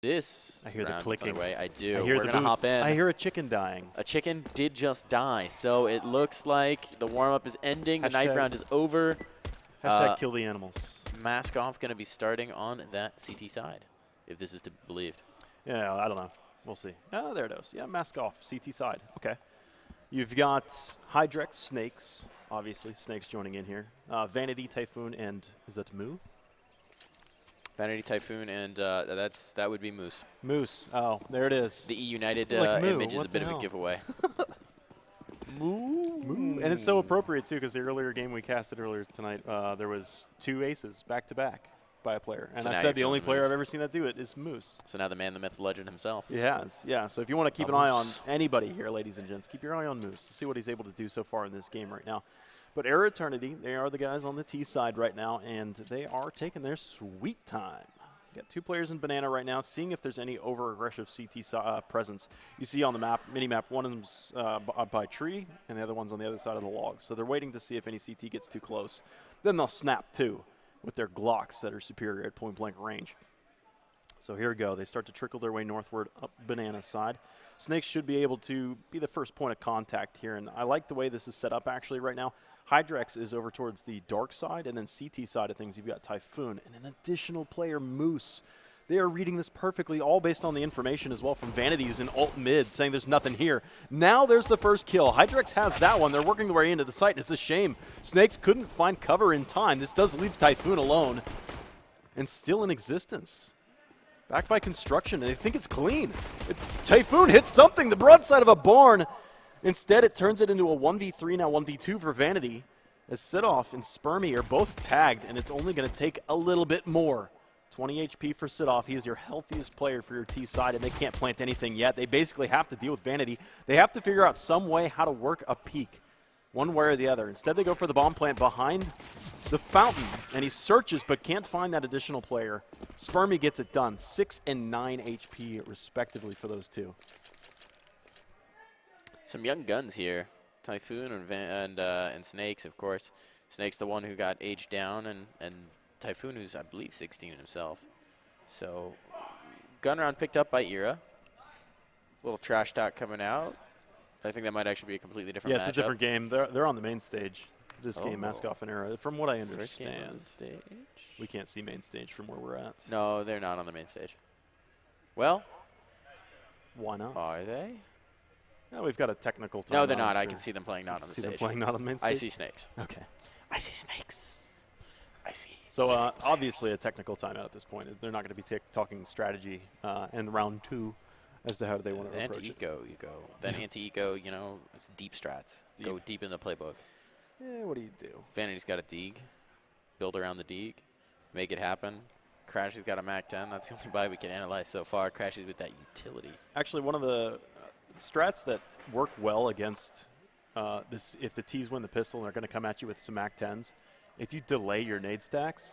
this I hear the round clicking. Away. I do. I hear We're the going to boots. hop in. I hear a chicken dying. A chicken did just die, so it looks like the warm-up is ending. The knife round is over. Hashtag kill the animals. Mask off going to be starting on that CT side, if this is to be believed. Yeah, I don't know. We'll see. Oh, there it is. Yeah, mask off, CT side. Okay. You've got Hydrex, Snakes, obviously. Snakes joining in here. Vanity, Typhoon, and is that Moo? Vanity, Typhoon, and that would be Moose. Moose. Oh, there it is. The E United like image is what a bit the of hell? a giveaway. Moo. And it's so appropriate, too, because the earlier game we casted earlier tonight, there was 2 aces back-to-back by a player. And So I said the only player I've ever seen that do it is Moose. So now the man, the myth, the legend himself. He has, yeah. So if you want to keep an eye on anybody here, ladies and gents, keep your eye on Moose to see what he's able to do so far in this game right now. But eRa Eternity, they are the guys on the T side right now, and they are taking their sweet time. Got 2 players in Banana right now, seeing if there's any over-aggressive CT presence. You see on the map, mini-map, one of them's by tree, and the other one's on the other side of the log. So they're waiting to see if any CT gets too close. Then they'll snap, too, with their Glocks that are superior at point-blank range. So here we go. They start to trickle their way northward up Banana side. Snakes should be able to be the first point of contact here, and I like the way this is set up actually right now. Hydrex is over towards the dark side, and then CT side of things, you've got Typhoon, and an additional player, Moose. They are reading this perfectly, all based on the information as well from Vanity, who's in alt mid, saying there's nothing here. Now there's the first kill. Hydrex has that one. They're working their way into the site. It's a shame. Snakes couldn't find cover in time. This does leave Typhoon alone, and still in existence. Back by construction, and they think it's clean. Typhoon hits something, the broadside of a barn. Instead, it turns it into a 1v3, now 1v2 for Vanity, as Sidoff and Spermy are both tagged, and it's only going to take a little bit more. 20 HP for Sidoff. He is your healthiest player for your T side, and they can't plant anything yet. They basically have to deal with Vanity. They have to figure out some way how to work a peek, one way or the other. Instead, they go for the bomb plant behind the fountain, and he searches but can't find that additional player. Spermy gets it done. 6 and 9 HP, respectively, for those 2. Some young guns here. Typhoon and Snakes, of course. Snake's the one who got aged down, and Typhoon, who's, I believe, 16 himself. So, gun round picked up by eRa. Little trash talk coming out. I think that might actually be a completely different matchup. Yeah, it's a different game. They're on the main stage. This game, Mask Off and eRa. From what I understand, stage. We can't see main stage from where we're at. No, they're not on the main stage. Well, why not? Are they? No, we've got a technical time. No, they're not. I can see them playing not on the see stage. them playing not on the main stage? I see Snakes. Okay. I see Snakes. I see. So obviously a technical timeout at this point. They're not going to be talking strategy in round 2 as to how they want to approach it. Anti-eco, you go. Then anti-eco, you know, it's deep strats. Go deep in the playbook. Yeah, what do you do? Vanity's got a Deeg. Build around the Deeg. Make it happen. Crashy's got a MAC-10. That's the only buy we can analyze so far. Crashy's with that utility. Actually, one of the strats that work well against this, if the T's win the pistol and they're going to come at you with some MAC-10s, if you delay your nade stacks,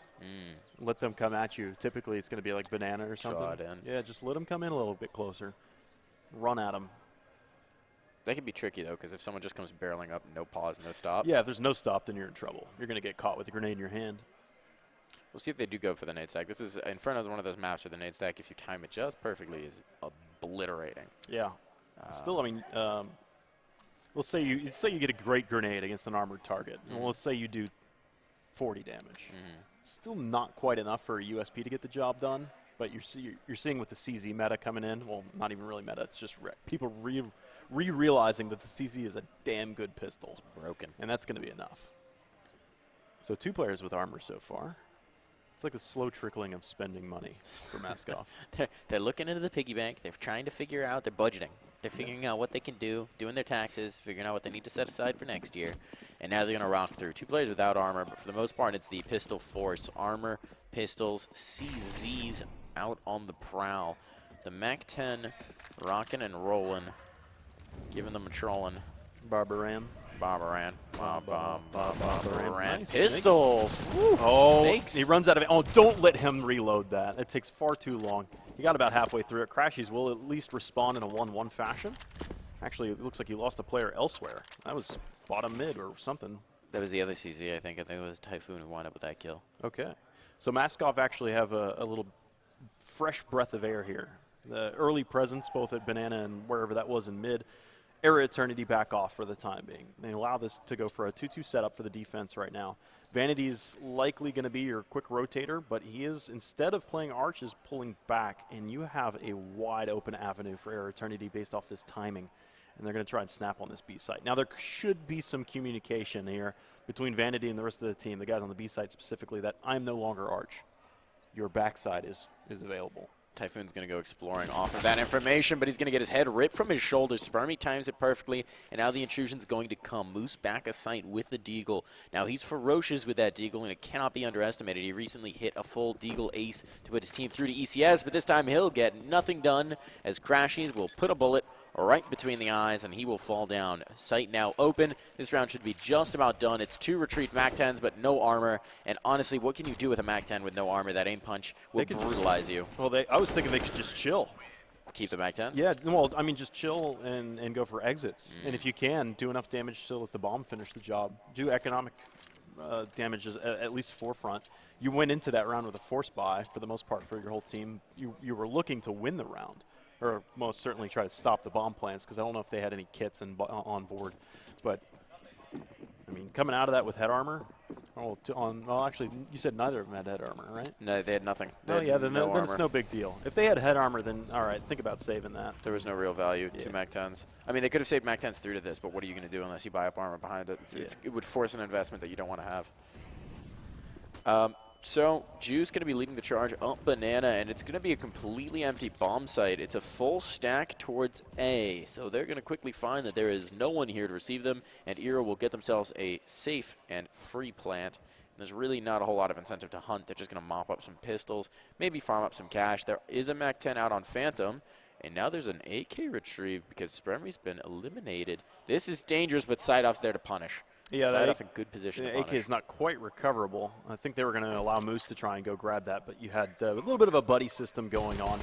let them come at you. Typically, it's going to be like Banana or something. Shot in. Yeah, just let them come in a little bit closer. Run at them. That can be tricky, though, because if someone just comes barreling up, no pause, no stop. Yeah, if there's no stop, then you're in trouble. You're going to get caught with a grenade in your hand. We'll see if they do go for the nade stack. This is Inferno's one of those maps where the nade stack, if you time it just perfectly, is obliterating. Yeah. Still, I mean, let's say you get a great grenade against an armored target. And let's say you do 40 damage. Still not quite enough for a USP to get the job done. But you're seeing with the CZ meta coming in. Well, not even really meta. It's just people realizing that the CZ is a damn good pistol. It's broken. And that's going to be enough. So 2 players with armor so far. It's like a slow trickling of spending money for Mask Off. They're looking into the piggy bank. They're trying to figure out. They're budgeting. They're figuring out what they can do, doing their taxes, figuring out what they need to set aside for next year. And now they're going to rock through. 2 players without armor, but for the most part, it's the pistol force. Armor, pistols, CZs out on the prowl. The MAC-10 rocking and rolling, giving them a trolling. Barbaran. Barbaran. Nice. Pistols. Woo. Oh, Snakes. He runs out of it. Oh, don't let him reload that. It takes far too long. He got about halfway through it. Crashies will at least respawn in a 1-1 fashion. Actually, it looks like he lost a player elsewhere. That was bottom mid or something. That was the other CZ, I think. I think it was Typhoon who wound up with that kill. Okay. So Mask Off actually have a little fresh breath of air here. The early presence, both at Banana and wherever that was in mid, eRa Eternity back off for the time being. They allow this to go for a 2-2 setup for the defense right now. Vanity's likely going to be your quick rotator, but he is, instead of playing Arch, is pulling back, and you have a wide open avenue for eRa Eternity based off this timing. And they're going to try and snap on this B site. Now, there should be some communication here between Vanity and the rest of the team, the guys on the B site specifically, that I'm no longer Arch. Your backside is available. Typhoon's going to go exploring off of that information, but he's going to get his head ripped from his shoulders. Spermy times it perfectly, and now the intrusion's going to come. Moose back a sight with the Deagle. Now he's ferocious with that Deagle, and it cannot be underestimated. He recently hit a full Deagle ace to put his team through to ECS, but this time he'll get nothing done as Crashies will put a bullet right between the eyes, and he will fall down. Sight now open. This round should be just about done. It's 2 retrieved MAC-10s, but no armor. And honestly, what can you do with a MAC-10 with no armor? That aim punch will brutalize you. Well, I was thinking they could just chill. Keep the MAC-10s? Yeah, well, I mean, just chill and go for exits. And if you can, do enough damage to let the bomb finish the job. Do economic damage at least forefront. You went into that round with a force buy, for the most part, for your whole team. You were looking to win the round. Or most certainly try to stop the bomb plans, because I don't know if they had any kits on board. But, I mean, coming out of that with head armor, well, actually, you said neither of them had head armor, right? No, they had nothing. Oh, yeah, then it's no big deal. If they had head armor, then, all right, think about saving that. There was no real value to MAC-10s. I mean, they could have saved MAC-10s through to this, but what are you going to do unless you buy up armor behind it? It would force an investment that you don't want to have. So Juice going to be leading the charge up Banana, and it's going to be a completely empty bomb site. It's a full stack towards A, so they're going to quickly find that there is no one here to receive them, and eRa will get themselves a safe and free plant. And there's really not a whole lot of incentive to hunt. They're just going to mop up some pistols, maybe farm up some cash. There is a MAC-10 out on Phantom, and now there's an AK retrieved because Spremy's been eliminated. This is dangerous, but Side-Off's there to punish. Yeah, Side-Off in good position to AK punish. is not quite recoverable. I think they were going to allow Moose to try and go grab that, but you had a little bit of a buddy system going on.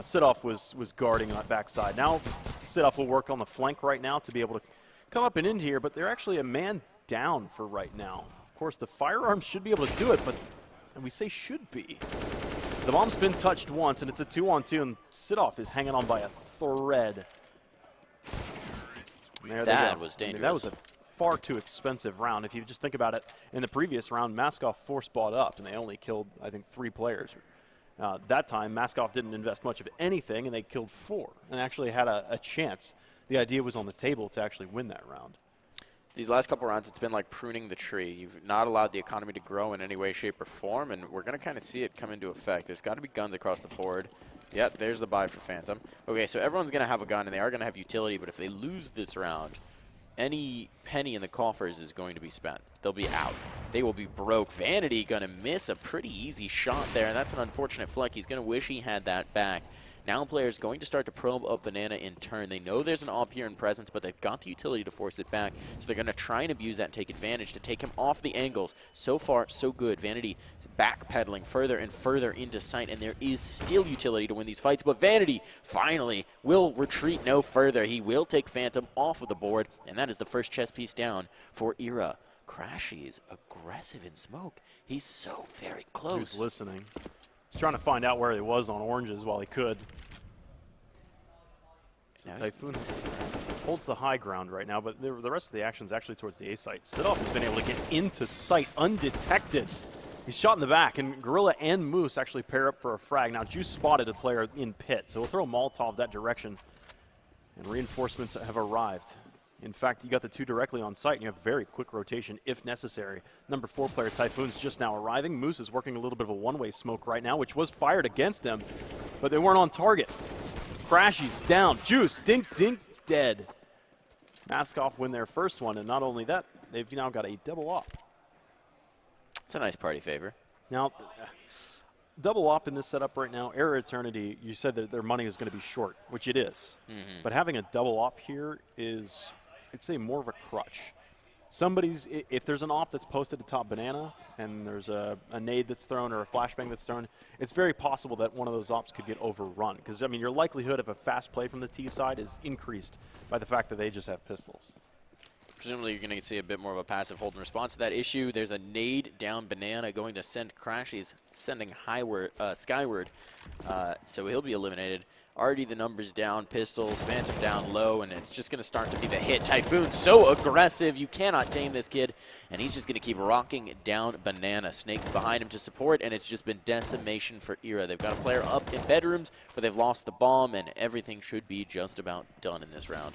Sidoff was guarding that backside. Now Sidoff will work on the flank right now to be able to come up and into here, but they're actually a man down for right now. Of course, the firearms should be able to do it, but and we say should be. The bomb's been touched once, and it's a 2-on-2, and Sidoff is hanging on by a thread. That was dangerous. I mean, that was a far too expensive round. If you just think about it, in the previous round, Maskoff force bought up, and they only killed, I think, 3 players. That time, Maskoff didn't invest much of anything, and they killed 4, and actually had a chance. The idea was on the table to actually win that round. These last couple rounds, it's been like pruning the tree. You've not allowed the economy to grow in any way, shape, or form, and we're going to kind of see it come into effect. There's got to be guns across the board. Yep, there's the buy for Phantom. Okay, so everyone's going to have a gun, and they are going to have utility, but if they lose this round, any penny in the coffers is going to be spent. They'll be out. They will be broke. Vanity going to miss a pretty easy shot there, and that's an unfortunate fleck. He's going to wish he had that back. Now players going to start to probe up Banana in turn. They know there's an op here in presence, but they've got the utility to force it back, so they're going to try and abuse that and take advantage to take him off the angles. So far, so good. Vanity backpedaling further and further into sight, and there is still utility to win these fights, but Vanity finally will retreat no further. He will take Phantom off of the board, and that is the first chess piece down for eRa. Crashy is aggressive in smoke. He's so very close. He's listening. He's trying to find out where he was on oranges while he could. So Typhoon holds the high ground right now, but the rest of the action is actually towards the A site. Sidoff has been able to get into sight undetected. He's shot in the back, and Gorilla and Moose actually pair up for a frag. Now Juice spotted a player in pit, so we'll throw a Molotov that direction, and reinforcements have arrived. In fact, you got the 2 directly on site, and you have very quick rotation if necessary. Number 4 player Typhoon's just now arriving. Moose is working a little bit of a one-way smoke right now, which was fired against him, but they weren't on target. Crashy's down. Juice, dink, dink, dead. Maskoff win their first one, and not only that, they've now got a double op. It's a nice party favor. Now, double op in this setup right now, eRa Eternity, you said that their money is going to be short, which it is. But having a double op here is, I'd say, more of a crutch. If there's an op that's posted atop Banana and there's a nade that's thrown or a flashbang that's thrown, it's very possible that one of those ops could get overrun. Because, I mean, your likelihood of a fast play from the T side is increased by the fact that they just have pistols. Presumably you're going to see a bit more of a passive hold in response to that issue. There's a nade down Banana going to send Crashies sending skyward, so he'll be eliminated. Already the numbers down, Pistols, Phantom down low, and it's just going to start to be the hit. Typhoon so aggressive, you cannot tame this kid, and he's just going to keep rocking down Banana. Snakes behind him to support, and it's just been decimation for eRa. They've got a player up in bedrooms, but they've lost the bomb, and everything should be just about done in this round.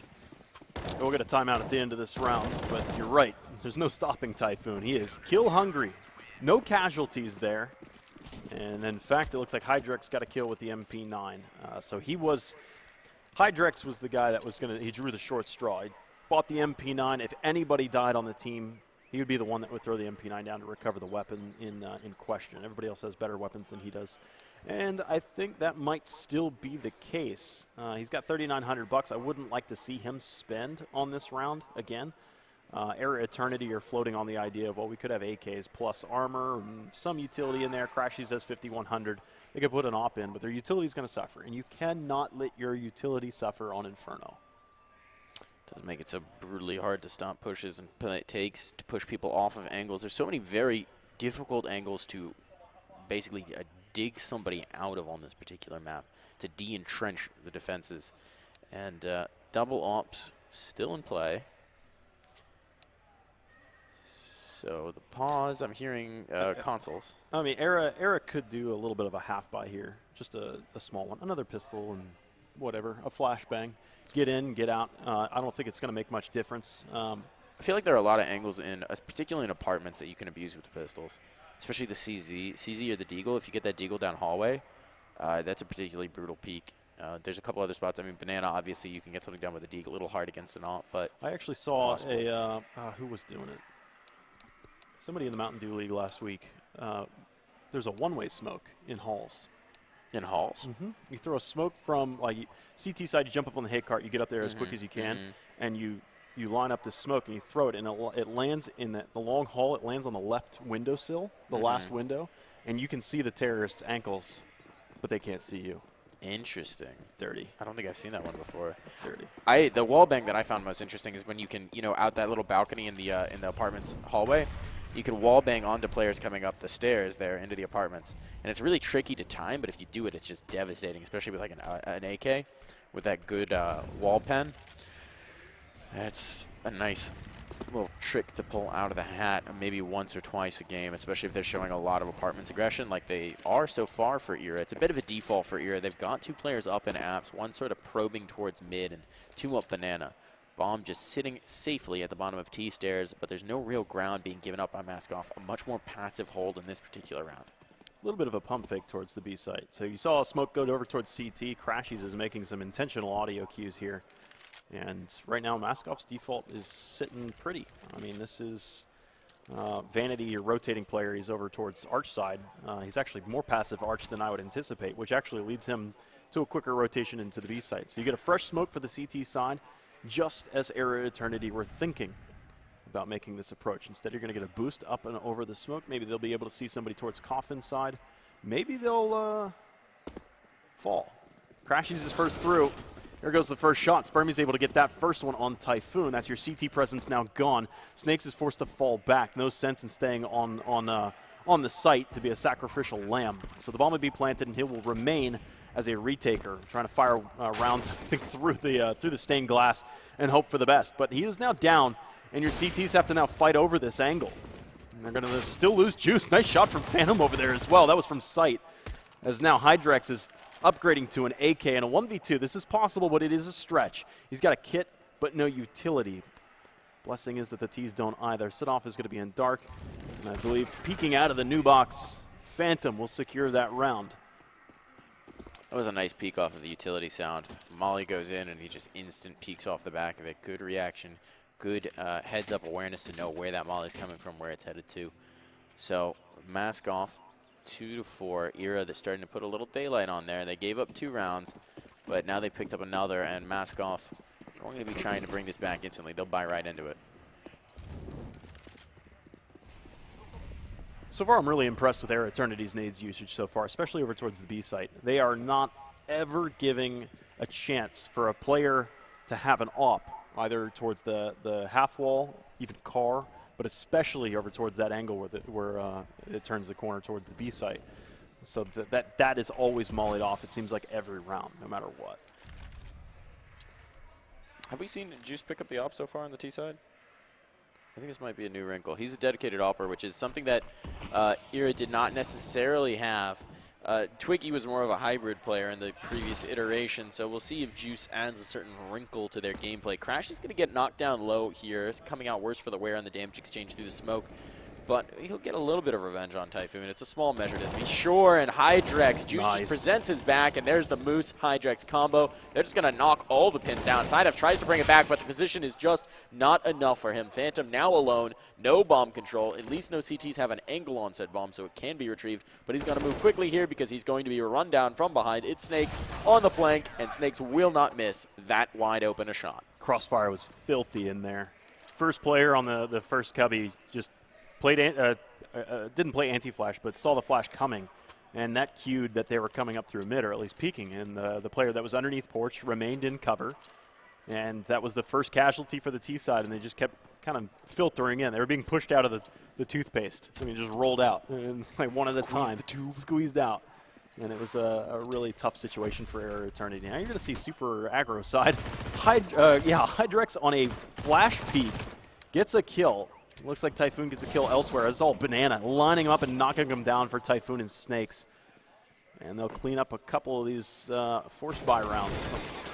We'll get a timeout at the end of this round, but you're right. There's no stopping Typhoon. He is kill hungry. No casualties there. And in fact, it looks like Hydrex got a kill with the MP9. So Hydrex was the guy that was he drew the short straw. He bought the MP9. If anybody died on the team, he would be the one that would throw the MP9 down to recover the weapon in question. Everybody else has better weapons than he does. And I think that might still be the case. He's got $3,900. I wouldn't like to see him spend on this round again. eRa Eternity are floating on the idea of, well, we could have AKs plus armor and some utility in there. Crashies has 5,100. They could put an op in, but their utility is going to suffer. And you cannot let your utility suffer on Inferno. Doesn't make it so brutally hard to stop pushes and it takes to push people off of angles. There's so many very difficult angles to basically dig somebody out of on this particular map, to de-entrench the defenses. And double ops still in play. So the pause, I'm hearing consoles. I mean, eRa could do a little bit of a half buy here, just a small one. Another pistol and whatever, a flashbang. Get in, get out. I don't think it's going to make much difference. I feel like there are a lot of angles, particularly in apartments, that you can abuse with the pistols, especially the CZ or the Deagle. If you get that Deagle down hallway, that's a particularly brutal peak. There's a couple other spots. I mean, Banana, obviously, you can get something done with a Deagle. A little hard against an op, but I actually saw who was doing it? Somebody in the Mountain Dew League last week. There's a one-way smoke in halls. In halls? Mm-hmm. You throw a smoke from, like, CT side, you jump up on the hate cart, you get up there as quick as you can, and you line up this smoke and you throw it, and it lands in the long hall. It lands on the left windowsill, the last window, and you can see the terrorists' ankles, but they can't see you. Interesting. It's dirty. I don't think I've seen that one before. It's dirty. The wall bang that I found most interesting is when you can, out that little balcony in the apartment's hallway, you can wall bang onto players coming up the stairs there into the apartments. And it's really tricky to time, but if you do it, it's just devastating, especially with like an AK with that good wall pen. That's a nice little trick to pull out of the hat maybe once or twice a game, especially if they're showing a lot of apartments aggression like they are so far for eRa. It's a bit of a default for eRa. They've got two players up in apps, one sort of probing towards mid and two up Banana. Bomb just sitting safely at the bottom of T stairs, but there's no real ground being given up by Maskoff. A much more passive hold in this particular round. A little bit of a pump fake towards the B site. So you saw a smoke go over towards CT. Crashies is making some intentional audio cues here. And right now, Maskoff's default is sitting pretty. I mean, this is Vanity, your rotating player. He's over towards Arch side. He's actually more passive Arch than I would anticipate, which actually leads him to a quicker rotation into the B site. So you get a fresh smoke for the CT side, just as eRa Eternity were thinking about making this approach. Instead, you're going to get a boost up and over the smoke. Maybe they'll be able to see somebody towards Coffin side. Maybe they'll fall. Crashies is first through. There goes the first shot. Spermie's able to get that first one on Typhoon. That's your CT presence now gone. Snakes is forced to fall back. No sense in staying on the site to be a sacrificial lamb. So the bomb would be planted, and he will remain as a retaker, trying to fire rounds, I think, through the stained glass and hope for the best. But he is now down, and your CTs have to now fight over this angle. And they're going to still lose juice. Nice shot from Phantom over there as well. That was from sight. As now Hydrex is upgrading to an AK and a 1v2. This is possible, but it is a stretch. He's got a kit, but no utility. Blessing is that the T's don't either. Sit-off is going to be in dark, and I believe peeking out of the new box, Phantom will secure that round. That was a nice peek off of the utility sound. Molly goes in, and he just instant peeks off the back of it. Good reaction, good heads-up awareness to know where that Molly's coming from, where it's headed to. So, mask off, 2-4. eRa that's starting to put a little daylight on there. They gave up 2 rounds, but now they picked up another, and mask off going to be trying to bring this back instantly. They'll buy right into it. So far, I'm really impressed with eRa Eternity's nades usage so far, especially over towards the B site. They are not ever giving a chance for a player to have an AWP either towards the half wall, even car, but especially over towards that angle where it turns the corner towards the B site. So that is always mollied off, it seems like, every round, no matter what. Have we seen Juice pick up the op so far on the T side? I think this might be a new wrinkle. He's a dedicated opper, which is something that eRa did not necessarily have. Twiggy was more of a hybrid player in the previous iteration, so we'll see if Juice adds a certain wrinkle to their gameplay. Crash is going to get knocked down low here. It's coming out worse for the wear on the damage exchange through the smoke. But he'll get a little bit of revenge on Typhoon. It's a small measure to be sure, and Hydrex, Juice just presents his back, and there's the Moose Hydrex combo. They're just going to knock all the pins down. Sidef tries to bring it back, but the position is just not enough for him. Phantom now alone, no bomb control. At least no CTs have an angle on said bomb, so it can be retrieved. But he's going to move quickly here because he's going to be run down from behind. It's Snakes on the flank, and Snakes will not miss that wide open a shot. Crossfire was filthy in there. First player on the first cubby just didn't play anti-flash, but saw the flash coming, and that cued that they were coming up through mid, or at least peeking, and the player that was underneath porch remained in cover, and that was the first casualty for the T side, and they just kept kind of filtering in. They were being pushed out of the toothpaste. I mean, just rolled out, and like one at a time, squeezed out. And it was a really tough situation for eRa Eternity. Now you're going to see super aggro side. Hydrex on a flash peek gets a kill. Looks like Typhoon gets a kill elsewhere. It's all Banana lining him up and knocking him down for Typhoon and Snakes. And they'll clean up a couple of these force buy rounds.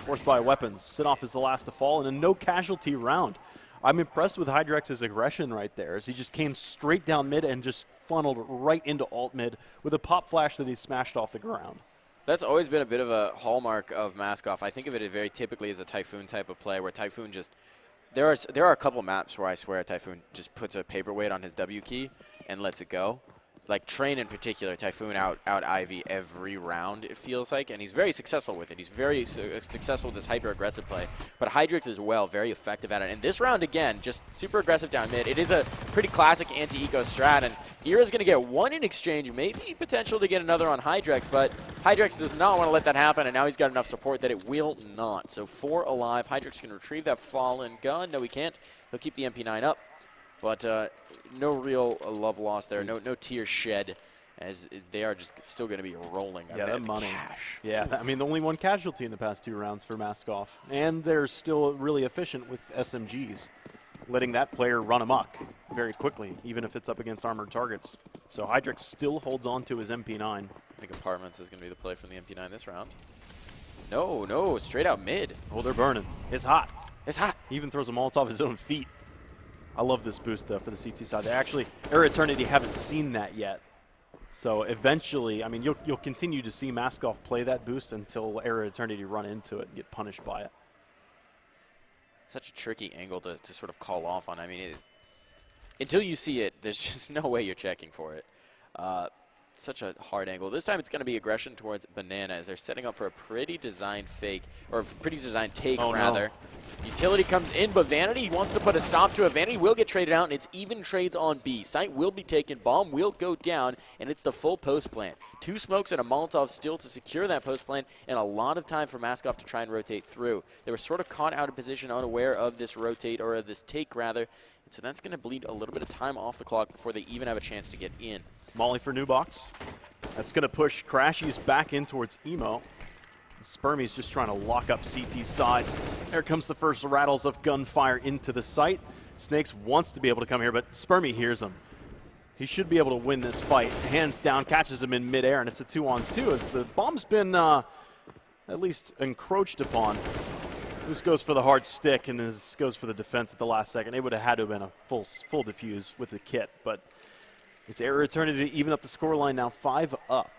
Force buy weapons. Sitoff is the last to fall in a no casualty round. I'm impressed with Hydrex's aggression right there, as he just came straight down mid and just funneled right into alt mid with a pop flash that he smashed off the ground. That's always been a bit of a hallmark of Maskoff. I think of it very typically as a Typhoon type of play, where Typhoon just there are a couple maps where I swear Typhoon just puts a paperweight on his W key and lets it go. Like Train in particular, Typhoon out Ivy every round, it feels like, and he's very successful with it. He's very successful with this hyper-aggressive play. But Hydrex as well, very effective at it. And this round, again, just super aggressive down mid. It is a pretty classic anti-eco strat, and eRa's going to get one in exchange, maybe potential to get another on Hydrex, but Hydrex does not want to let that happen, and now he's got enough support that it will not. So 4 alive. Hydrex can retrieve that fallen gun. No, he can't. He'll keep the MP9 up. But no real love lost there, no tears shed, as they are just still going to be rolling. Yeah, that money. Cash. Yeah, I mean, the only one casualty in the past 2 rounds for Maskoff. And they're still really efficient with SMGs, letting that player run amok very quickly, even if it's up against armored targets. So Hydrex still holds on to his MP9. I think Apartments is going to be the play from the MP9 this round. No, straight out mid. Oh, they're burning. It's hot. It's hot. He even throws a Molotov his own feet. I love this boost, though, for the CT side. They actually, eRa Eternity haven't seen that yet. So eventually, I mean, you'll continue to see Maskoff play that boost until eRa Eternity run into it and get punished by it. Such a tricky angle to sort of call off on. I mean, until you see it, there's just no way you're checking for it. Such a hard angle. This time it's going to be aggression towards Banana, as they're setting up for a pretty designed fake, or a pretty designed take, rather. No. Utility comes in, but Vanity wants to put a stop to it. Vanity will get traded out, and it's even trades on B. Site will be taken, bomb will go down, and it's the full post plant. 2 smokes and a Molotov still to secure that post plant, and a lot of time for Maskoff to try and rotate through. They were sort of caught out of position, unaware of this rotate, or of this take, rather. And so that's going to bleed a little bit of time off the clock before they even have a chance to get in. Molly for new box. That's going to push Crashies back in towards Emo. Spermie's just trying to lock up CT's side. There comes the first rattles of gunfire into the site. Snakes wants to be able to come here, but Spermie hears him. He should be able to win this fight. Hands down, catches him in midair, and it's a 2-on-2 as the bomb's been at least encroached upon. This goes for the hard stick, and this goes for the defense at the last second. It would have had to have been a full defuse with the kit, but it's eRa Eternity to even up the scoreline now, 5 up.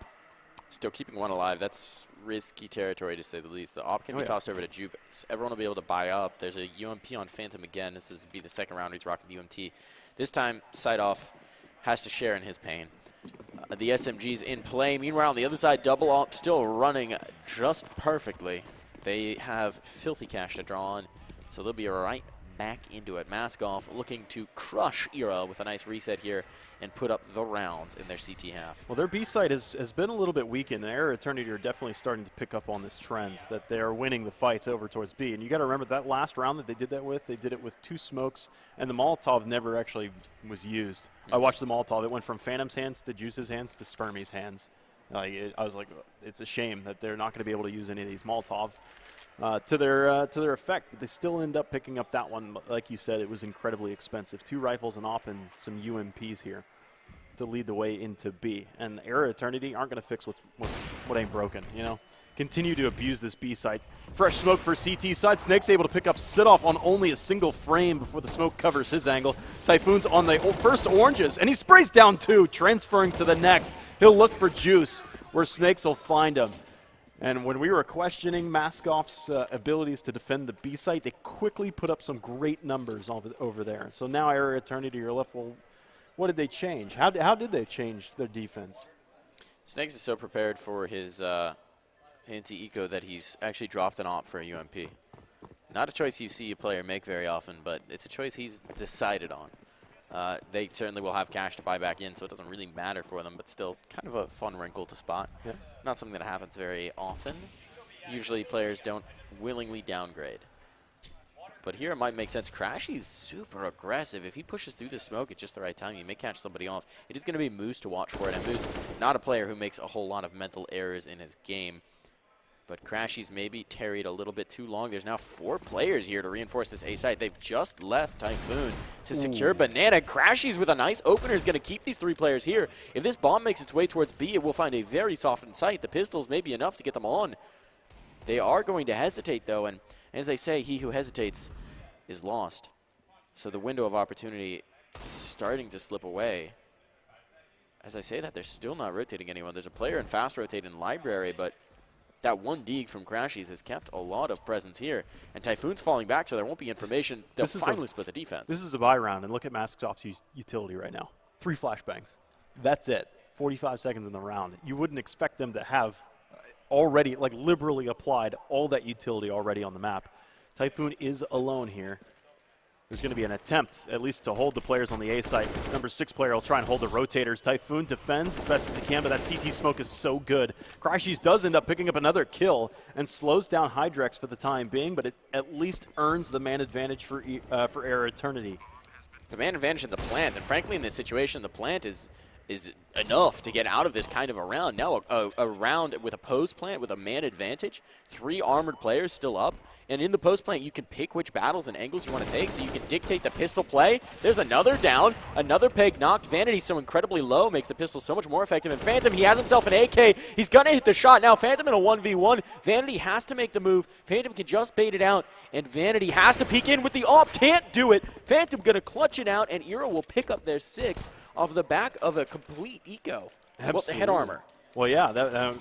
Still keeping 1 alive. That's risky territory, to say the least. The op can be tossed over to Jupe. Everyone will be able to buy up. There's a UMP on Phantom again. This is be the second round he's rocking the UMT. This time, Sideoff has to share in his pain. The SMG's in play. Meanwhile, on the other side, double op still running just perfectly. They have filthy cash to draw on, so they'll be right back into it. Maskoff looking to crush eRa with a nice reset here and put up the rounds in their CT half. Well, their B side has been a little bit weakened, and eRa Eternity are definitely starting to pick up on this trend that they are winning the fights over towards B. And you got to remember that last round that they did that with, they did it with 2 smokes, and the Molotov never actually was used. I watched the Molotov. It went from Phantom's hands to Juice's hands to Spermie's hands. I was like, it's a shame that they're not going to be able to use any of these Molotov to their effect, but they still end up picking up that one. Like you said, it was incredibly expensive. 2 rifles, an op, and some UMPs here to lead the way into B. And eRa Eternity aren't going to fix what ain't broken, you know? Continue to abuse this B site. Fresh smoke for CT side. Snake's able to pick up Sit-Off on only a single frame before the smoke covers his angle. Typhoon's on the first oranges, and he sprays down 2, transferring to the next. He'll look for Juice, where Snakes will find him. And when we were questioning Maskoff's abilities to defend the B site, they quickly put up some great numbers over there. So now eRa Eternity, you're left, well, what did they change? How did they change their defense? Snakes is so prepared for his anti-eco that he's actually dropped an op for a UMP. Not a choice you see a player make very often, but it's a choice he's decided on. They certainly will have cash to buy back in, so it doesn't really matter for them, but still kind of a fun wrinkle to spot. Yeah. Not something that happens very often. Usually players don't willingly downgrade. But here it might make sense. Crashy's super aggressive. If he pushes through the smoke at just the right time, he may catch somebody off. It is going to be Moose to watch for it, and Moose, not a player who makes a whole lot of mental errors in his game. But Crashy's maybe tarried a little bit too long. There's now 4 players here to reinforce this A site. They've just left Typhoon to secure Banana. Crashy's with a nice opener is going to keep these 3 players here. If this bomb makes its way towards B, it will find a very softened site. The pistols may be enough to get them on. They are going to hesitate, though, and as they say, he who hesitates is lost. So the window of opportunity is starting to slip away. As I say that, they're still not rotating anyone. There's a player in fast rotate in Library, but that 1 deeg from Crashies has kept a lot of presence here. And Typhoon's falling back, so there won't be information. They'll finally split the defense. This is a buy round, and look at Maskoff's utility right now. 3 flashbangs. That's it. 45 seconds in the round. You wouldn't expect them to have already, like, liberally applied all that utility already on the map. Typhoon is alone here. There's going to be an attempt, at least, to hold the players on the A site. Number 6 player will try and hold the rotators. Typhoon defends as best as he can, but that CT smoke is so good. Crashies does end up picking up another kill and slows down Hydrex for the time being, but it at least earns the man advantage for eRa Eternity. The man advantage in the plant, and frankly, in this situation, the plant is enough to get out of this kind of a round. Now a round with a post plant with a man advantage, 3 armored players still up, and in the post plant you can pick which battles and angles you want to take, so you can dictate the pistol play. There's another down, another peg knocked. Vanity so incredibly low makes the pistol so much more effective, and Phantom, he has himself an AK. He's going to hit the shot. Now Phantom in a 1v1. Vanity has to make the move. Phantom can just bait it out, and Vanity has to peek in with the op. Can't do it. Phantom going to clutch it out, and eRa will pick up their 6th off the back of a complete eco. What the head armor. Well, yeah,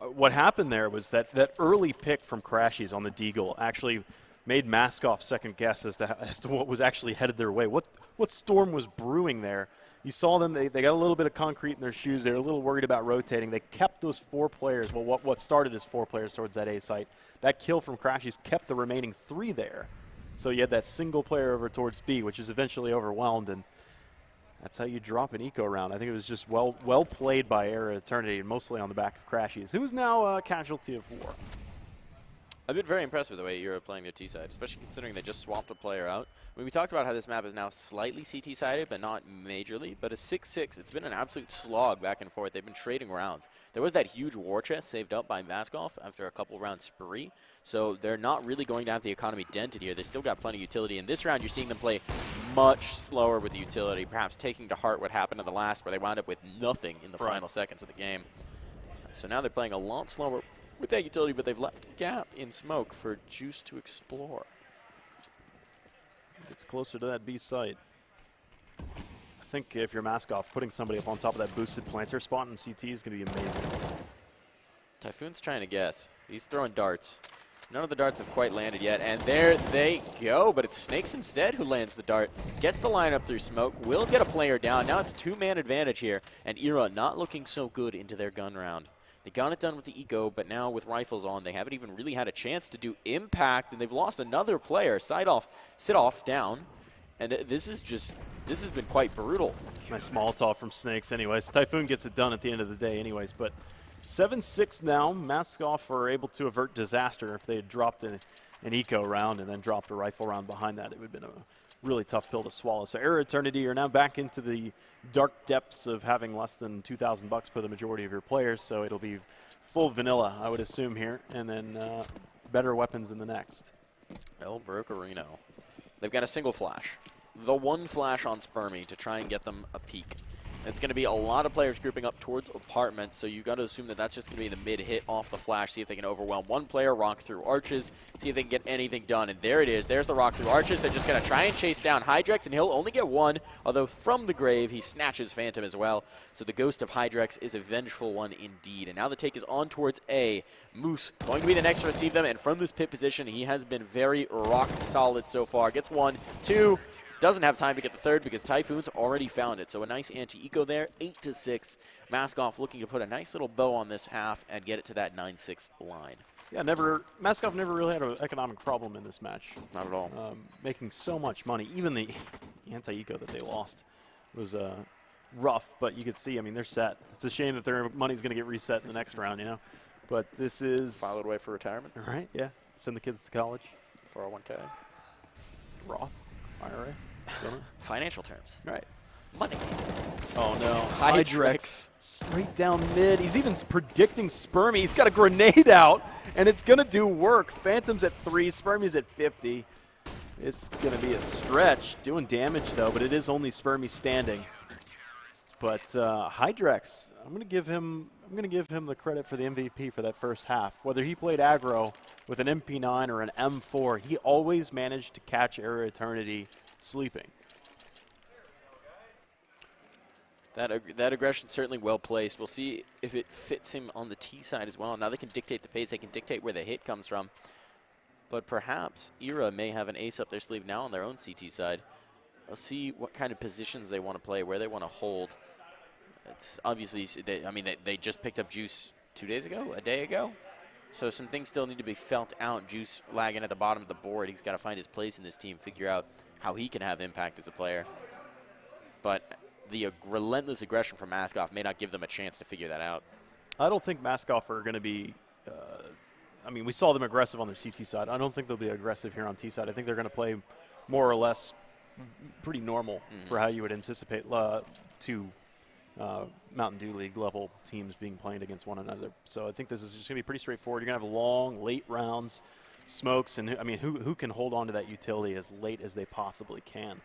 what happened there was that early pick from Crashies on the Deagle actually made Maskoff second guess as to what was actually headed their way. What storm was brewing there? You saw them, they got a little bit of concrete in their shoes. They were a little worried about rotating. They kept those 4 players, well, what started as 4 players towards that A site. That kill from Crashies kept the remaining 3 there. So you had that single player over towards B, which is eventually overwhelmed, and that's how you drop an eco round. I think it was just well played by eRa Eternity, and mostly on the back of Crashies, who is now a casualty of war. I've been very impressed with the way eRa playing their T-side, especially considering they just swapped a player out. I mean, we talked about how this map is now slightly CT-sided, but not majorly. But a 6-6, it's been an absolute slog back and forth. They've been trading rounds. There was that huge war chest saved up by Maskoff after a couple round spree. So they're not really going to have the economy dented here. They still got plenty of utility. In this round, you're seeing them play much slower with the utility, perhaps taking to heart what happened in the last, where they wound up with nothing in the final seconds of the game. So now they're playing a lot slower with that utility, but they've left a gap in smoke for Juice to explore. It's closer to that B site. I think if you're Maskoff, putting somebody up on top of that boosted planter spot in CT is going to be amazing. Typhoon's trying to guess. He's throwing darts. None of the darts have quite landed yet, and there they go, but it's Snakes instead who lands the dart. Gets the lineup through smoke, will get a player down. Now it's 2-man advantage here, and eRa not looking so good into their gun round. They got it done with the eco, but now with rifles on, they haven't even really had a chance to do impact, and they've lost another player. Sit-off down, and this has been quite brutal. Nice Molotov from Snakes anyways. Typhoon gets it done at the end of the day anyways, but 7-6 now. Maskoff are able to avert disaster. If they had dropped an eco round and then dropped a rifle round behind that, it would have been a really tough pill to swallow. So eRa Eternity are now back into the dark depths of having less than $2,000 for the majority of your players, so it'll be full vanilla, I would assume, here, and then better weapons in the next. El Brocarino. They've got a single flash. The one flash on Spermy to try and get them a peek. It's going to be a lot of players grouping up towards apartments, so you've got to assume that that's just going to be the mid-hit off the flash, see if they can overwhelm one player, rock through arches, see if they can get anything done. And there it is. There's the rock through arches. They're just going to try and chase down Hydrex, and he'll only get one, although from the grave, he snatches Phantom as well. So the ghost of Hydrex is a vengeful one indeed. And now the take is on towards A. Moose going to be the next to receive them, and from this pit position, he has been very rock solid so far. Gets one, two. Doesn't have time to get the third because Typhoon's already found it. So a nice anti-eco there, 8-6. Maskoff looking to put a nice little bow on this half and get it to that 9-6 line. Yeah, Maskoff never really had an economic problem in this match. Not at all. Making so much money. Even the anti-eco that they lost was rough, but you could see, I mean, they're set. It's a shame that their money's going to get reset in the next round, you know. But this is... File it away for retirement. Right, yeah. Send the kids to college. 401k. Roth, IRA. Financial terms. Right. Money. Oh, no. Hydrex. Straight down mid. He's even predicting Spermy. He's got a grenade out, and it's going to do work. Phantom's at 3. Spermy's at 50. It's going to be a stretch. Doing damage, though, but it is only Spermy standing. But Hydrex, I'm going to give him the credit for the MVP for that first half. Whether he played aggro with an MP9 or an M4, he always managed to catch eRa Eternity sleeping. That aggression certainly well placed. We'll see if it fits him on the T side as well. Now they can dictate the pace. They can dictate where the hit comes from. But perhaps eRa may have an ace up their sleeve now on their own CT side. We'll see what kind of positions they want to play, where they want to hold. It's obviously, they just picked up Juice 2 days ago, a day ago. So some things still need to be felt out. Juice lagging at the bottom of the board. He's got to find his place in this team, figure out how he can have impact as a player. But the relentless aggression from Maskoff may not give them a chance to figure that out. I don't think Maskoff are going to be, we saw them aggressive on their CT side. I don't think they'll be aggressive here on T side. I think they're going to play more or less pretty normal for how you would anticipate two Mountain Dew League level teams being played against one another. So I think this is just going to be pretty straightforward. You're going to have long, late rounds, smokes, and who can hold on to that utility as late as they possibly can.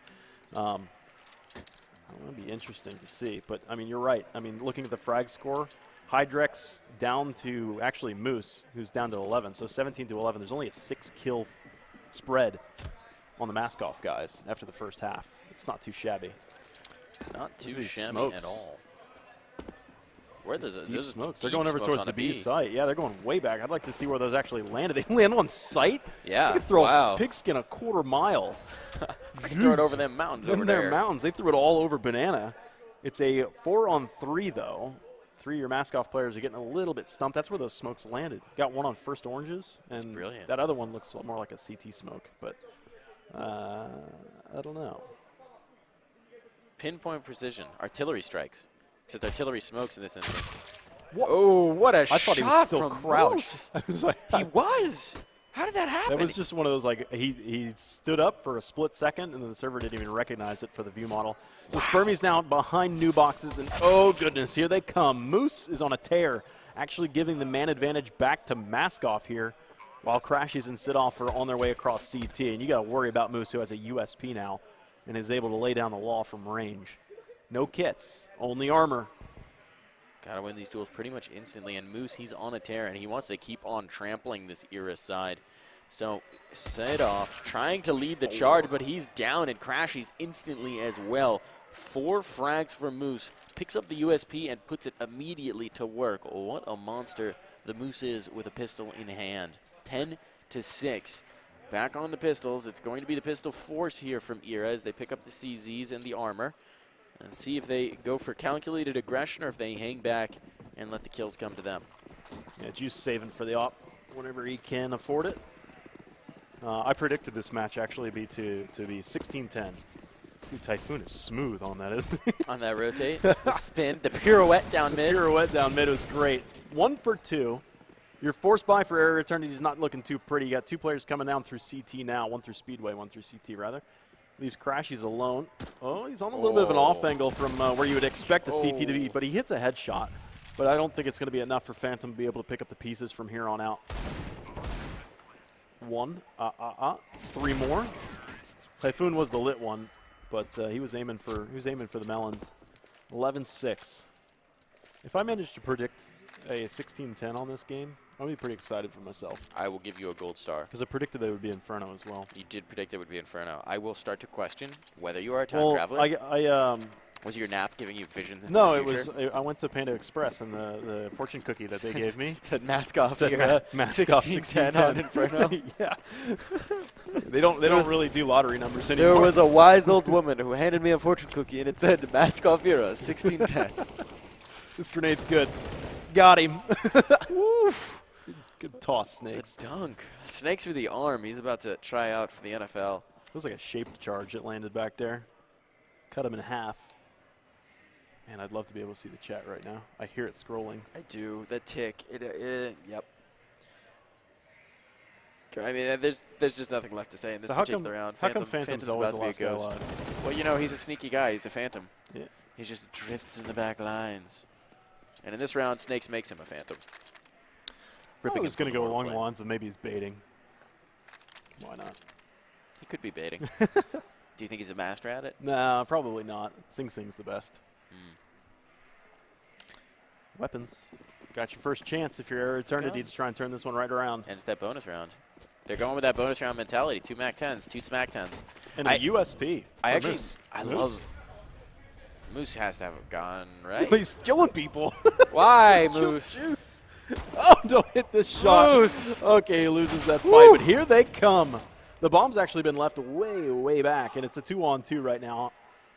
It'll be interesting to see. But, you're right. Looking at the frag score, Hydrex down to actually Moose, who's down to 11. So 17 to 11. There's only a 6-kill spread on the Maskoff guys after the first half. It's not too shabby. Not too shabby smokes. at all. Where there's smokes. They're going over towards the B site. Yeah, they're going way back. I'd like to see where those actually landed. They land on site? Yeah. They could throw a pigskin a quarter mile. I can throw it over them mountains over there. Mountains. They threw it all over Banana. It's a 4-on-3, though. 3 of your Maskoff players are getting a little bit stumped. That's where those smokes landed. Got one on first oranges. That's brilliant. That other one looks more like a CT smoke. But I don't know. Pinpoint precision. Artillery strikes. Except artillery smokes in this instance. What? Oh, what a I shot thought he was still from crouched. Moose. I was like, He was. How did that happen? That was just one of those, he stood up for a split second, and then the server didn't even recognize it for the view model. So Spermy's now behind new boxes, and oh, goodness, here they come. Moose is on a tear, actually giving the man advantage back to Maskoff here, while Crashies and Sidoff are on their way across CT. And you got to worry about Moose, who has a USP now, and is able to lay down the law from range. No kits, only armor. Got to win these duels pretty much instantly. And Moose, he's on a tear, and he wants to keep on trampling this eRa side. So Sidoff trying to lead the charge, but he's down, and Crashies instantly as well. 4 frags for Moose. Picks up the USP and puts it immediately to work. What a monster the Moose is with a pistol in hand. 10-6. Back on the pistols. It's going to be the pistol force here from eRa as they pick up the CZs and the armor. And see if they go for calculated aggression or if they hang back and let the kills come to them. Yeah, Juice saving for the op whenever he can afford it. I predicted this match actually to be 16-10. Dude, Typhoon is smooth on that, isn't he? On that rotate, the spin, the pirouette down mid. Pirouette down mid was great. 1 for 2. Your force buy for Era Eternity is not looking too pretty. You got 2 players coming down through CT now, 1 through Speedway, 1 through CT rather. Leaves Crashies alone. Oh, he's on a little bit of an off angle from where you would expect a CT to be, but he hits a headshot. But I don't think it's going to be enough for Phantom to be able to pick up the pieces from here on out. 1, 3 more. Typhoon was the lit one, but he was aiming for the melons. 11-6. If I manage to predict a 16-10 on this game, I'll be pretty excited for myself. I will give you a gold star. Because I predicted that it would be Inferno as well. You did predict it would be Inferno. I will start to question whether you are a time traveler. Was your nap giving you visions? No, it was. I went to Panda Express, and the fortune cookie that they gave me said mask off here. Mask off 1610 on Inferno. Yeah. they don't really do lottery numbers anymore. There was a wise old woman who handed me a fortune cookie, and it said mask off era 1610. This grenade's good. Got him. Woof. Good toss, Snakes. The dunk. Snakes with the arm. He's about to try out for the NFL. It was like a shaped charge that landed back there. Cut him in half. Man, I'd love to be able to see the chat right now. I hear it scrolling. I do. That tick. Yep. I mean, there's just nothing left to say in this particular round. How come Phantom's always the last guy alive? Well, you know, he's a sneaky guy. He's a Phantom. Yeah. He just drifts in the back lines. And in this round, Snakes makes him a Phantom. I was going to go along the lines of maybe he's baiting. Why not? He could be baiting. Do you think he's a master at it? Nah, probably not. Sing Sing's the best. Weapons. Got your first chance if you're Era Eternity to try and turn this one right around. And it's that bonus round. They're going with that bonus round mentality. 2 MAC 10s, 2 SMAC 10s. And a USP. I Moose. love Moose has to have a gun, right? He's killing people. Why, Moose? Oh, don't hit this shot. Moose. Okay, he loses that fight, but here they come. The bomb's actually been left way, way back, and it's a 2-on-2 right now.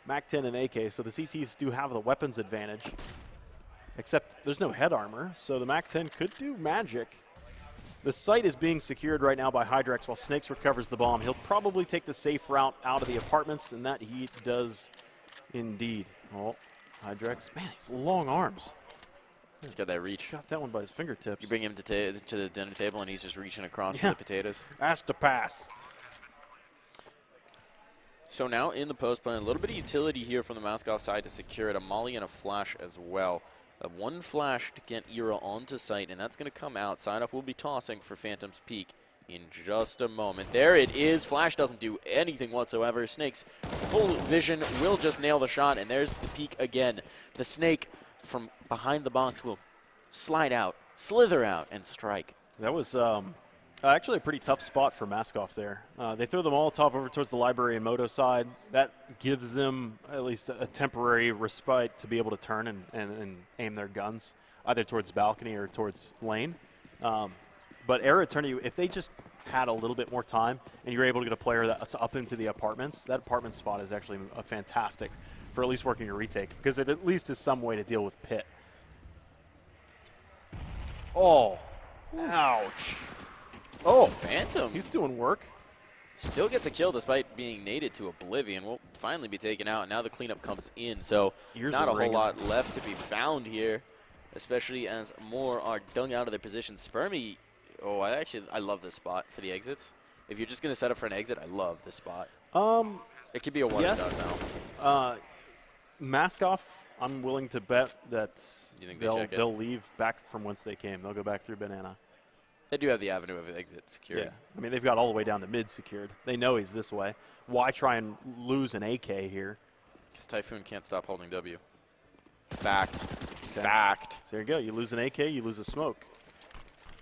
MAC 10 and AK, so the CTs do have the weapons advantage. Except there's no head armor, so the MAC 10 could do magic. The site is being secured right now by Hydrex while Snakes recovers the bomb. He'll probably take the safe route out of the apartments, and that he does indeed. Oh, Hydrex. Man, he's long arms. He's got that reach. Got that one by his fingertips. You bring him to the dinner table, and he's just reaching across for the potatoes. Ask to pass. So now in the post play, a little bit of utility here from the mask off side to secure it. A molly and a flash as well. One flash to get eRa onto site, and that's going to come out. Sign off will be tossing for Phantom's Peak in just a moment. There it is. Flash doesn't do anything whatsoever. Snake's full vision will just nail the shot, and there's the peak again. The Snake from behind the box will slide out, slither out, and strike. That was actually a pretty tough spot for Maskoff there. They throw the Molotov over towards the library and Moto side. That gives them at least a temporary respite to be able to turn and aim their guns either towards balcony or towards lane. But Era Eternity, if they just had a little bit more time and you're able to get a player that's up into the apartments, that apartment spot is actually a fantastic for at least working a retake because it at least is some way to deal with Pit. Oh, ouch. Oh, Phantom. He's doing work. Still gets a kill despite being naded to oblivion. Will finally be taken out, and now the cleanup comes in. So not a whole lot left to be found here, especially as more are dug out of their position. Spermy, I love this spot for the exits. If you're just going to set up for an exit, I love this spot. It could be a one and done now. Maskoff, I'm willing to bet that they'll leave back from whence they came. They'll go back through Banana. They do have the avenue of exit secured. Yeah, I mean, they've got all the way down to mid secured. They know he's this way. Why try and lose an AK here? Because Typhoon can't stop holding W. Fact. Okay. Fact. So there you go. You lose an AK, you lose a smoke.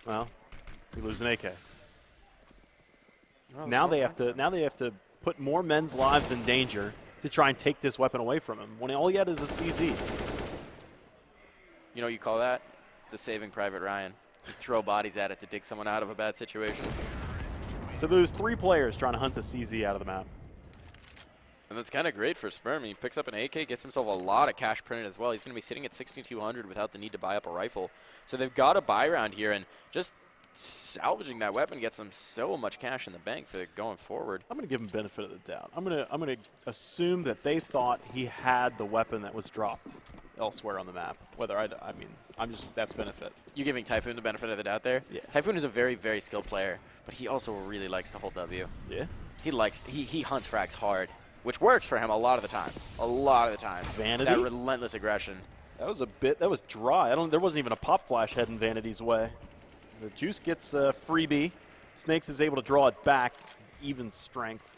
Well, you lose an AK. Well, now they have to put more men's lives in danger to try and take this weapon away from him when all he had is a CZ. You know what you call that? It's the Saving Private Ryan. You throw bodies at it to dig someone out of a bad situation. So there's 3 players trying to hunt the CZ out of the map. And that's kind of great for Sperm. He picks up an AK, gets himself a lot of cash printed as well. He's going to be sitting at 6,200 without the need to buy up a rifle. So they've got a buy round here, and just salvaging that weapon gets them so much cash in the bank for going forward. I'm going to give him benefit of the doubt. I'm going to assume that they thought he had the weapon that was dropped elsewhere on the map. Whether I mean, that's benefit. You're giving Typhoon the benefit of the doubt there? Yeah. Typhoon is a very, very skilled player, but he also really likes to hold W. Yeah. He hunts frags hard, which works for him a lot of the time. A lot of the time. Vanity? That relentless aggression. That was dry. There wasn't even a pop flash heading Vanity's way. The Juice gets a freebie. Snakes is able to draw it back. Even strength.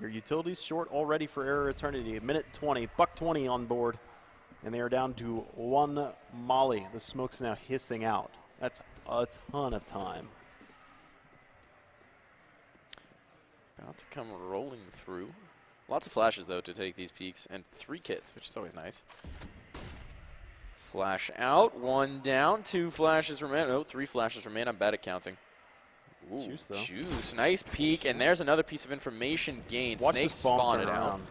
Your utility's short already for Error Eternity. A minute 20. $1.20 on board. And they are down to 1 molly. The smoke's now hissing out. That's a ton of time. About to come rolling through. Lots of flashes, though, to take these peaks. And 3 kits, which is always nice. Flash out, 1 down, 2 flashes remain. Oh, 3 flashes remain. I'm bad at counting. Ooh, Juice, though. Juice, nice peek, and there's another piece of information gained. Watch Snakes this bomb spawned turn it out. around.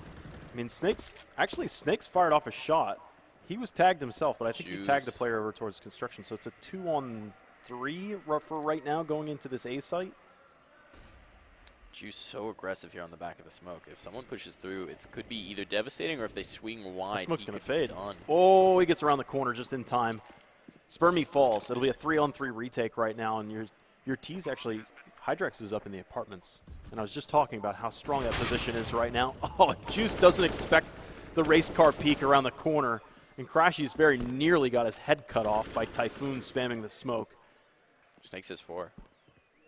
I mean, Snakes fired off a shot. He was tagged himself, but I think he tagged the player over towards construction. So it's a 2-on-3 for right now going into this A site. Juice so aggressive here on the back of the smoke. If someone pushes through, it could be either devastating or if they swing wide, The smoke's he going to could be fade. done. Oh, he gets around the corner just in time. Spermy falls. It'll be a 3-on-3 retake right now, and your T's actually, Hydrex is up in the apartments. And I was just talking about how strong that position is right now. Oh, Juice doesn't expect the race car peak around the corner, and Crashy's very nearly got his head cut off by Typhoon spamming the smoke. Snakes is 4.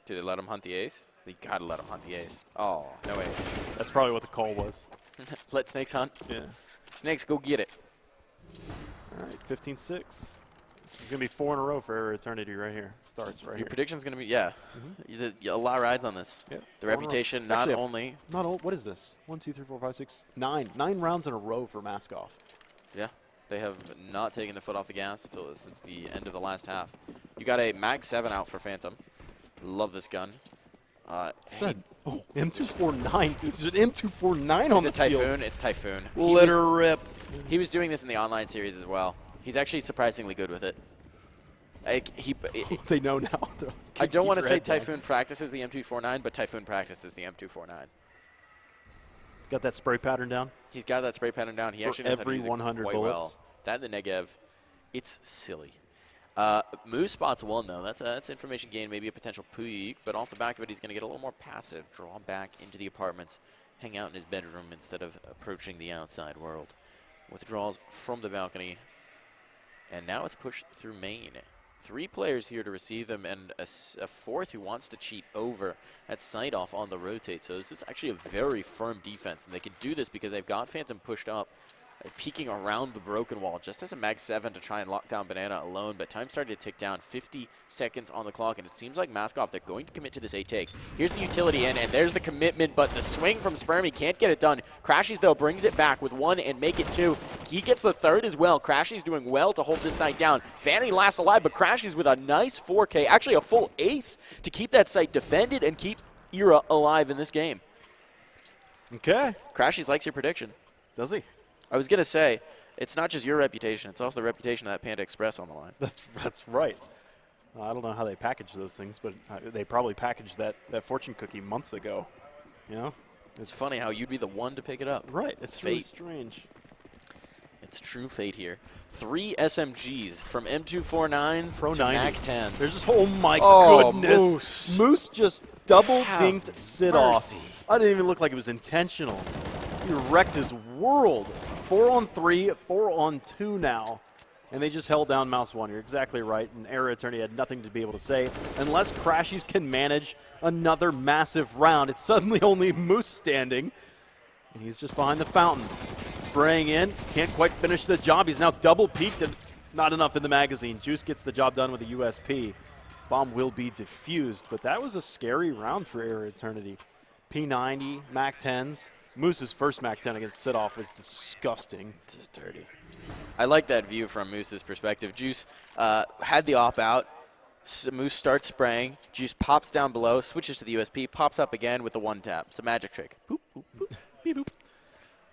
Do they let him hunt the ace? They gotta let him hunt the ace. Oh, no ace. That's probably what the call was. Let Snakes hunt. Yeah. Snakes, go get it. All right, 15-6. This is going to be 4 in a row for Error Eternity right here. Starts right Your here. prediction's going to be, yeah. A lot rides on this. Yep. The reputation, not only. What is this? 1, 2, 3, 4, 5, 6, 9. 9 rounds in a row for Maskoff. Yeah. They have not taken the foot off the gas since the end of the last half. You got a Mag 7 out for Phantom. Love this gun. M249. This is an M249 on the Typhoon? field. It's Typhoon. Litter rip. He was doing this in the online series as well. He's actually surprisingly good with it. They know now. I don't want to say Typhoon practices the M249, but Typhoon practices the M249. He's got that spray pattern down. He's got that spray pattern down. He actually knows how to use it 100 quite bullets. well. That and the Negev, it's silly. Moose spots 1, though. That's information gain, maybe a potential peek, but off the back of it, he's going to get a little more passive, draw back into the apartments, hang out in his bedroom instead of approaching the outside world. Withdraws from the balcony, and now it's pushed through main. 3 players here to receive them, and a 4th who wants to cheat over at sight off on the rotate. So this is actually a very firm defense, and they can do this because they've got Phantom pushed up, peeking around the broken wall just as a Mag 7 to try and lock down Banana alone, but time started to tick down. 50 seconds on the clock, and it seems like Maskoff, they're going to commit to this A take. Here's the utility in, and there's the commitment, but the swing from Spermy can't get it done. Crashies, though, brings it back with 1 and make it 2. He gets the 3rd as well. Crashies doing well to hold this site down. Vanity last alive, but Crashies with a nice 4K, actually a full ace to keep that site defended and keep eRa alive in this game. Okay. Crashies likes your prediction. Does he? I was going to say, it's not just your reputation, it's also the reputation of that Panda Express on the line. That's right. I don't know how they package those things, but they probably packaged that fortune cookie months ago. You know? It's funny how you'd be the one to pick it up. Right. It's really strange. It's true fate here. 3 SMGs from M249s Pro to 90. Mac 10s. There's just, oh my goodness. Moose. Moose just double Have dinked sit mercy. off. I didn't even look like it was intentional. He wrecked his world. 4-on-3, 4-on-2 now. And they just held down Mouse 1. You're exactly right. And Error Eternity had nothing to be able to say. Unless Crashies can manage another massive round, it's suddenly only Moose standing. And he's just behind the fountain. Spraying in. Can't quite finish the job. He's now double peaked and not enough in the magazine. Juice gets the job done with a USP. Bomb will be defused. But that was a scary round for Error Eternity. P90, Mac 10s. Moose's first Mac 10 against Sit-Off was disgusting. Just dirty. I like that view from Moose's perspective. Juice had the op out. Moose starts spraying. Juice pops down below, switches to the USP, pops up again with the 1 tap. It's a magic trick. Boop, boop. Beep, boop.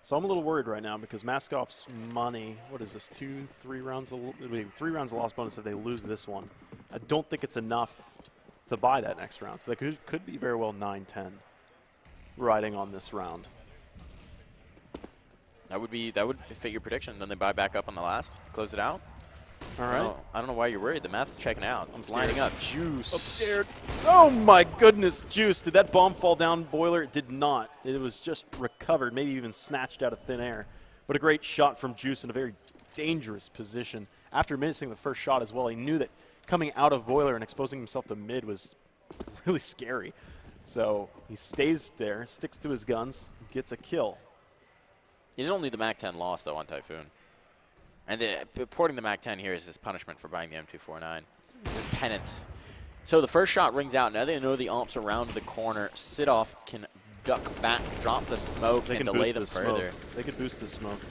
So I'm a little worried right now because Maskoff's money, what is this, 3 rounds of loss bonus if they lose this one. I don't think it's enough to buy that next round. So that could be very well 9-10 riding on this round. That would fit your prediction. Then they buy back up on the last, close it out. All right. I don't know why you're worried. The math's checking out. It's lining up. Juice. I'm scared. Oh my goodness, Juice. Did that bomb fall down, Boiler? It did not. It was just recovered, maybe even snatched out of thin air. But a great shot from Juice in a very dangerous position. After missing the first shot as well, he knew that coming out of Boiler and exposing himself to mid was really scary. So he stays there, sticks to his guns, gets a kill. He's only the MAC-10 loss, though, on Typhoon. And porting the MAC-10 here is his punishment for buying the M249. His penance. So the first shot rings out. Now they know the ops around the corner. Sidoff can duck back, drop the smoke, and delay them further. They could boost the smoke.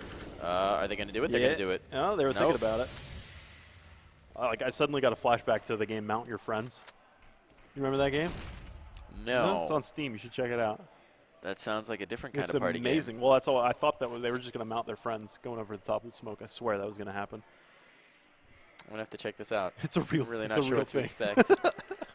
Are they going to do it? They're going to do it. Oh, they were thinking about it. Like I suddenly got a flashback to the game Mount Your Friends. You remember that game? No. It's on Steam. You should check it out. That sounds like a different kind of party game. It's amazing. Well, that's all. I thought that they were just going to mount their friends going over the top of the smoke. I swear that was going to happen. I'm going to have to check this out. It's a real I'm really it's not a sure real what thing. to expect.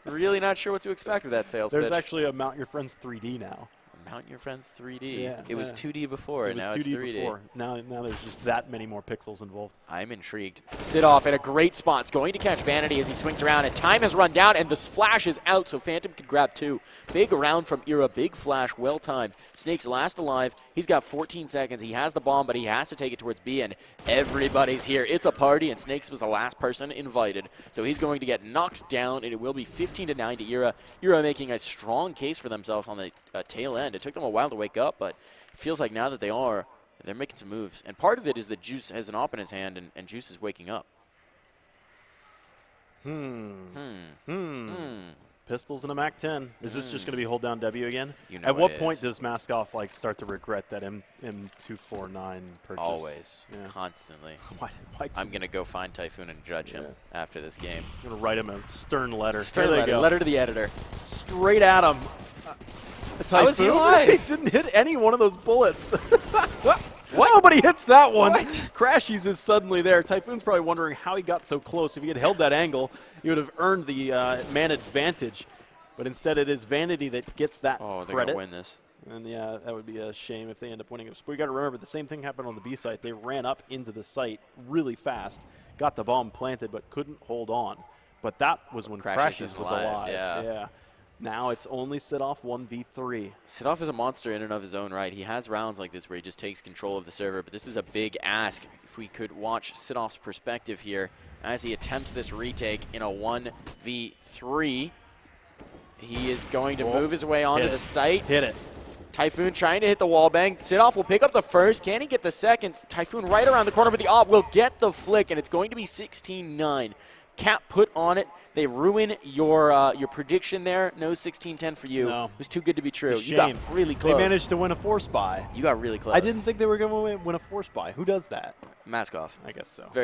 Really not sure what to expect with that sales pitch. There's actually a Mount Your Friends 3D now. Mount Your Friends 3D. Yeah, it was 2D before, and now it's 3D. Before. Now there's just that many more pixels involved. I'm intrigued. Sidoff in a great spot. It's going to catch Vanity as he swings around, and time has run down, and the flash is out, so Phantom can grab 2. Big round from eRa, big flash, well timed. Snake's last alive. He's got 14 seconds. He has the bomb, but he has to take it towards B, and everybody's here. It's a party, and Snakes was the last person invited, so he's going to get knocked down, and it will be 15-9 to eRa. eRa making a strong case for themselves on the tail end. It took them a while to wake up, but it feels like now that they're making some moves. And part of it is that Juice has an op in his hand, and Juice is waking up. Pistols and a MAC-10. Is this just going to be hold down W again? You know At what it point is. does Maskoff start to regret that M249 purchase? Always. Yeah. Constantly. Why I'm going to go find Typhoon and judge him after this game. I'm going to write him a stern letter. Stern letter. Letter to the editor. Straight at him. How is he alive? He didn't hit any one of those bullets. What? Nobody hits that one. What? Crashies is suddenly there. Typhoon's probably wondering how he got so close. If he had held that angle, he would have earned the man advantage. But instead, it is Vanity that gets that Oh, they're credit. going to win this. And yeah, that would be a shame if they end up winning it. But we got to remember the same thing happened on the B site. They ran up into the site really fast, got the bomb planted, but couldn't hold on. But that was when Crashies was alive. Yeah. Now it's only Sidoff 1v3. Sidoff is a monster in and of his own right. He has rounds like this where he just takes control of the server, but this is a big ask. If we could watch Sidoff's perspective here as he attempts this retake in a 1v3, he is going to move his way onto the site. Hit it. Typhoon trying to hit the wall bang. Sidoff will pick up the first. Can he get the second? Typhoon right around the corner, but the op will get the flick, and it's going to be 16-9. Cap put on it. They ruin your prediction there. No 16-10 for you. No. It was too good to be true. It's a You got shame. really close. They managed to win a force buy. You got really close. I didn't think they were going to win a force buy. Who does that? Maskoff. I guess so. Very